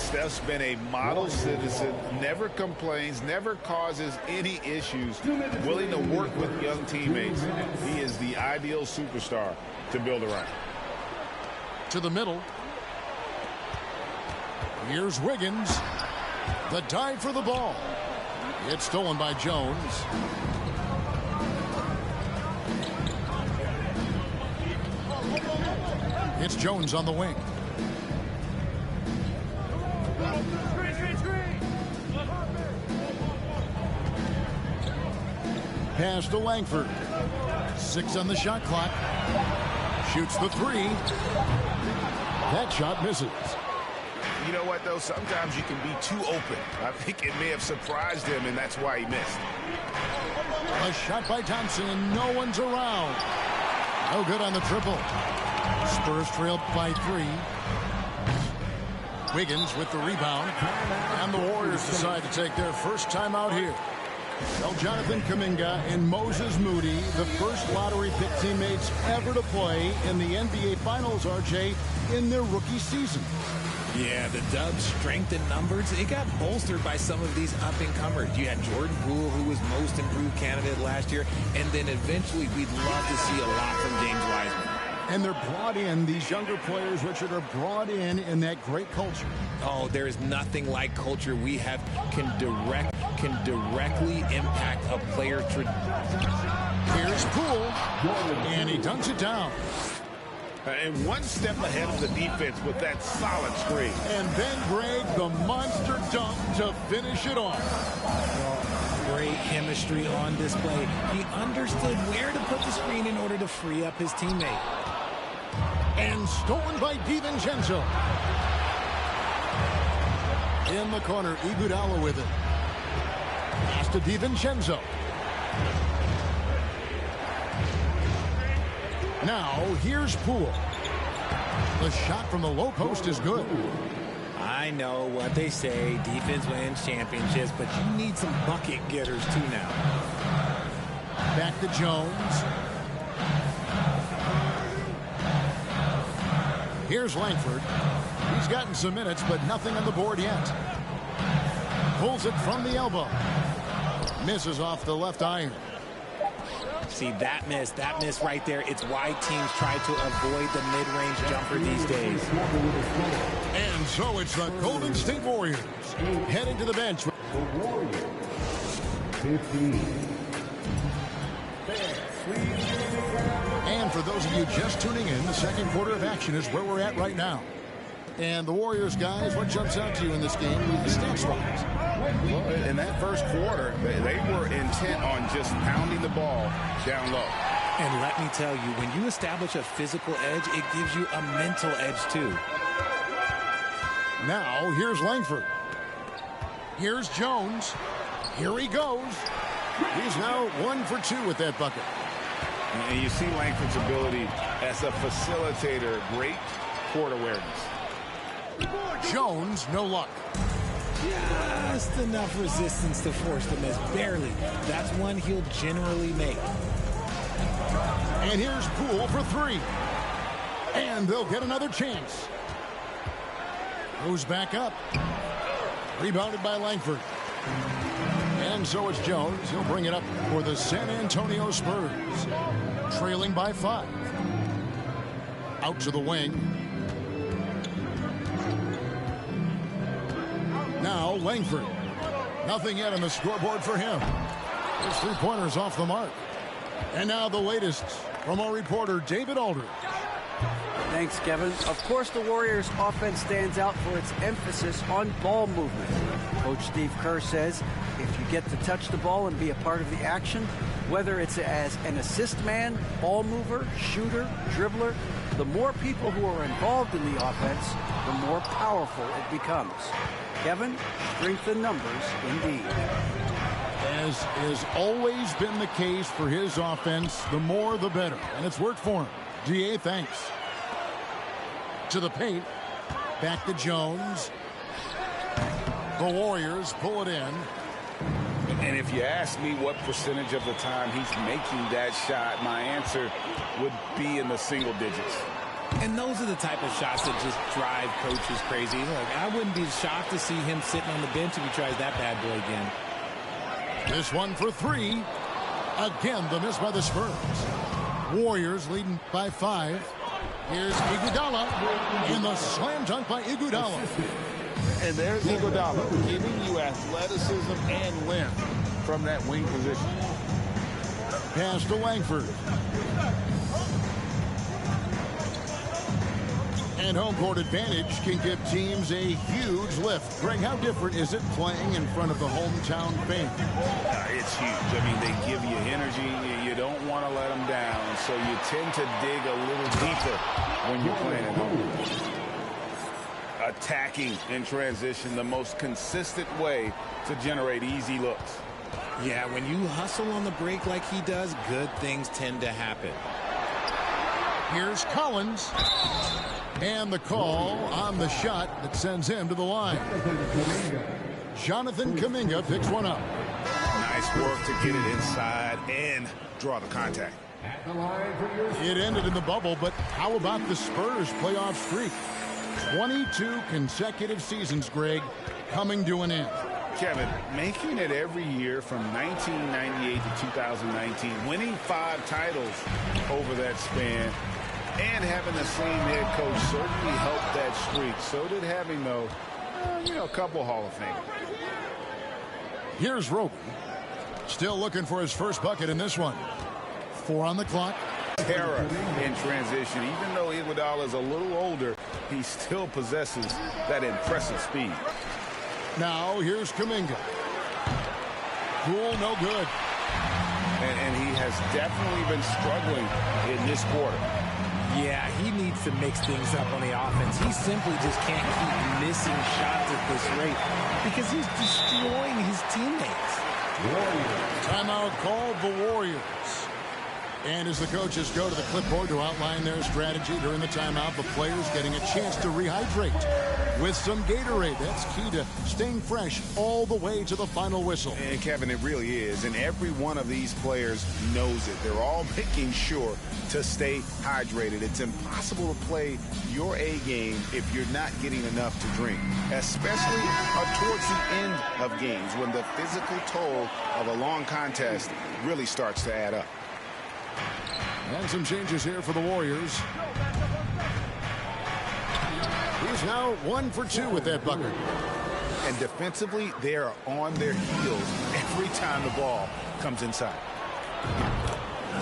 Steph's been a model citizen, never complains, never causes any issues, willing to work with young teammates. He is the ideal superstar to build around. To the middle. Here's Wiggins. The dive for the ball. It's stolen by Jones. It's Jones on the wing. Pass to Langford. 6 on the shot clock. Shoots the 3. That shot misses. You know what, though? Sometimes you can be too open. I think it may have surprised him, and that's why he missed. A shot by Thompson, and no one's around. No good on the triple. Spurs trailed by 3. Wiggins with the rebound. And the Warriors decide to take their first time out here. Well, Jonathan Kuminga and Moses Moody, the first lottery pick teammates ever to play in the NBA Finals, RJ, in their rookie season. Yeah, the Dubs' strength in numbers, it got bolstered by some of these up-and-comers. You had Jordan Poole, who was most improved candidate last year, and then eventually we'd love to see a lot from James Wiseman. And they're brought in, these younger players, Richard, are brought in that great culture. Oh, there is nothing like culture we have can directly impact a player. Here's Poole, and he dunks it down. And one step ahead of the defense with that solid screen. And then Greg, the monster dunk to finish it off. Great chemistry on display. He understood where to put the screen in order to free up his teammate. And stolen by DiVincenzo. In the corner, Iguodala with it. Pass to DiVincenzo. Now, here's Poole. The shot from the low post is good. I know what they say, defense wins championships, but you need some bucket getters too now. Back to Jones. Here's Langford. He's gotten some minutes, but nothing on the board yet. Pulls it from the elbow. Misses off the left iron. See, that miss right there. It's why teams try to avoid the mid-range jumper these days. And so it's the Golden State Warriors heading to the bench. The Warriors, 15. And for those of you just tuning in, the second quarter of action is where we're at right now. And the Warriors, guys, what jumps out to you in this game, stats-wise? Well, in that first quarter, they were intent on just pounding the ball down low. And let me tell you, when you establish a physical edge, it gives you a mental edge, too. Now, here's Langford. Here's Jones. Here he goes. He's now 1 for 2 with that bucket. And you see Langford's ability as a facilitator, great court awareness. Jones, no luck. Just enough resistance to force the miss. Barely. That's one he'll generally make. And here's Poole for 3. And they'll get another chance. Goes back up. Rebounded by Langford. And so it's Jones. He'll bring it up for the San Antonio Spurs. Trailing by 5. Out to the wing. Now Langford. Nothing yet on the scoreboard for him. His 3-pointers off the mark. And now the latest from our reporter, David Aldridge. Thanks, Kevin. Of course, the Warriors' offense stands out for its emphasis on ball movement. Coach Steve Kerr says if you get to touch the ball and be a part of the action, whether it's as an assist man, ball mover, shooter, dribbler, the more people who are involved in the offense, the more powerful it becomes. Kevin, strength in numbers indeed. As has always been the case for his offense, the more the better. And it's worked for him. DA, thanks. To the paint. Back to Jones. The Warriors pull it in. And if you ask me what percentage of the time he's making that shot, my answer would be in the single digits. And those are the type of shots that just drive coaches crazy. Look, I wouldn't be shocked to see him sitting on the bench if he tries that bad boy again. This one for three. Again, the miss by the Spurs. Warriors leading by 5. Here's Iguodala, and the slam dunk by Iguodala. And there's Iguodala giving you athleticism and length from that wing position. Pass to Langford. And home court advantage can give teams a huge lift. Greg, how different is it playing in front of the hometown fans? It's huge. I mean, they give you energy. You don't want to let them down, so you tend to dig a little deeper when you're playing at home. Attacking in transition, the most consistent way to generate easy looks. Yeah, when you hustle on the break like he does, good things tend to happen. Here's Collins. And the call on the shot that sends him to the line. Jonathan Kuminga picks one up. Nice work to get it inside and draw the contact. It ended in the bubble, but how about the Spurs playoff streak? 22 consecutive seasons, Greg, coming to an end. Kevin, making it every year from 1998 to 2019, winning 5 titles over that span, and having the same head coach certainly helped that streak. So did having, though, a couple Hall of Famers. Here's Roby. Still looking for his first bucket in this one. 4 on the clock. Terror in transition. Even though Iguodala is a little older, he still possesses that impressive speed. Now here's Kuminga. Cool, no good. And he has definitely been struggling in this quarter. Yeah, he needs to mix things up on the offense. He simply just can't keep missing shots at this rate because he's destroying his teammates. Timeout called the Warriors. And as the coaches go to the clipboard to outline their strategy during the timeout, the players getting a chance to rehydrate with some Gatorade. That's key to staying fresh all the way to the final whistle. And Kevin, it really is. And every one of these players knows it. They're all making sure to stay hydrated. It's impossible to play your A game if you're not getting enough to drink, especially towards the end of games when the physical toll of a long contest really starts to add up. And some changes here for the Warriors. He's now 1 for 2 with that bucket. And defensively, they are on their heels every time the ball comes inside.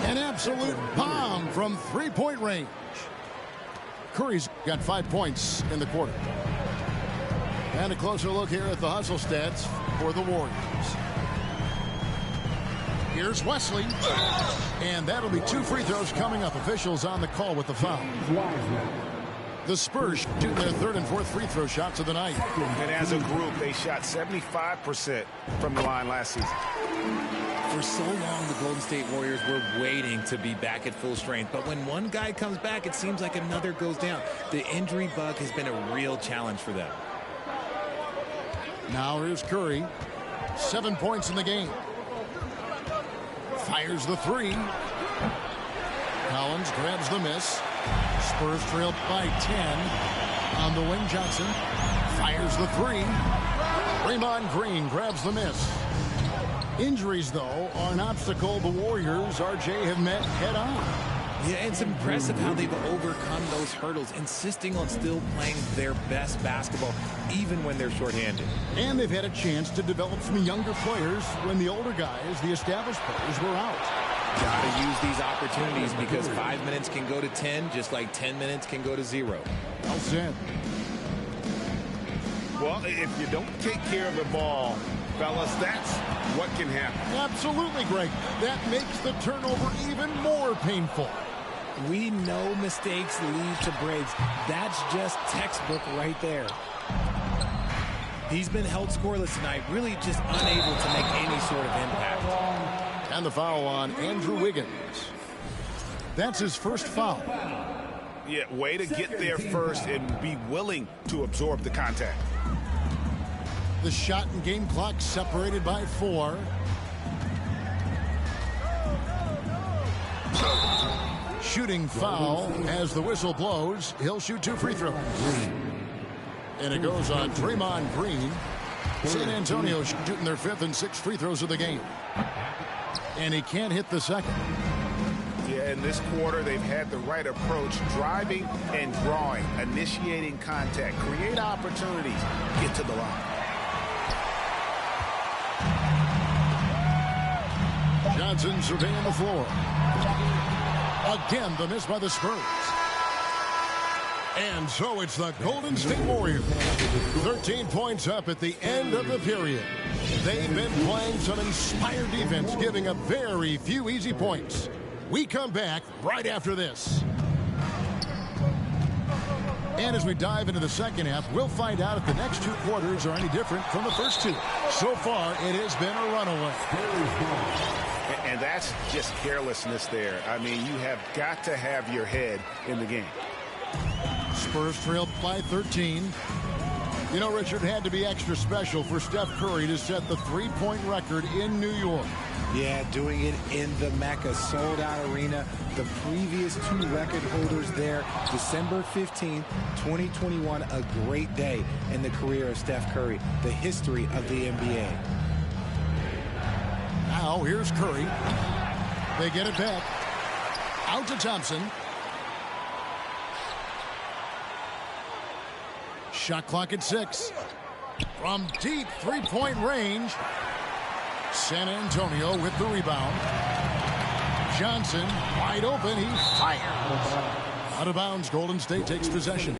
An absolute bomb from three-point range. Curry's got 5 points in the quarter. And a closer look here at the hustle stats for the Warriors. Here's Wesley. And that'll be 2 free throws coming up. Officials on the call with the foul. The Spurs shooting their 3rd and 4th free throw shots of the night. And as a group, they shot 75% from the line last season. For so long, the Golden State Warriors were waiting to be back at full strength. But when one guy comes back, it seems like another goes down. The injury bug has been a real challenge for them. Now here's Curry. 7 points in the game. Fires the 3. Collins grabs the miss. Spurs trailed by 10. On the wing, Johnson fires the 3. Draymond Green grabs the miss. Injuries, though, are an obstacle the Warriors, RJ, have met head-on. Yeah, it's impressive how they've overcome those hurdles, insisting on still playing their best basketball, even when they're shorthanded. And they've had a chance to develop some younger players when the older guys, the established players, were out. Gotta use these opportunities because 5 minutes can go to 10, just like 10 minutes can go to 0. Well said. Well, if you don't take care of the ball, fellas, that's what can happen. Absolutely, Greg. That makes the turnover even more painful. We know mistakes lead to breaks. That's just textbook right there. He's been held scoreless tonight, really just unable to make any sort of impact. And the foul on Andrew Wiggins. That's his first foul. Yeah, way to get there first and be willing to absorb the contact. The shot and game clock separated by 4. shooting foul as the whistle blows. He'll shoot 2 free throws. And it goes on Draymond Green. San Antonio shooting their 5th and 6th free throws of the game. And he can't hit the second. Yeah, in this quarter, they've had the right approach, driving and drawing, initiating contact, create opportunities, get to the line. Johnson surveying the floor. Again, the miss by the Spurs. And so it's the Golden State Warriors. 13 points up at the end of the period. They've been playing some inspired defense, giving up very few easy points. We come back right after this. And as we dive into the second half, we'll find out if the next 2 quarters are any different from the first 2. So far, it has been a runaway. And that's just carelessness there. I mean, you have got to have your head in the game. Spurs trail by 13. You know, Richard, had to be extra special for Steph Curry to set the 3-point record in New York. Yeah, doing it in the Mecca sold-out arena. The previous 2 record holders there, December 15th, 2021, a great day in the career of Steph Curry, the history of the NBA. Now, here's Curry. They get it back. Out to Thompson. Shot clock at 6. From deep 3-point range. San Antonio with the rebound. Johnson wide open. He fires. Out of bounds. Golden State takes possession.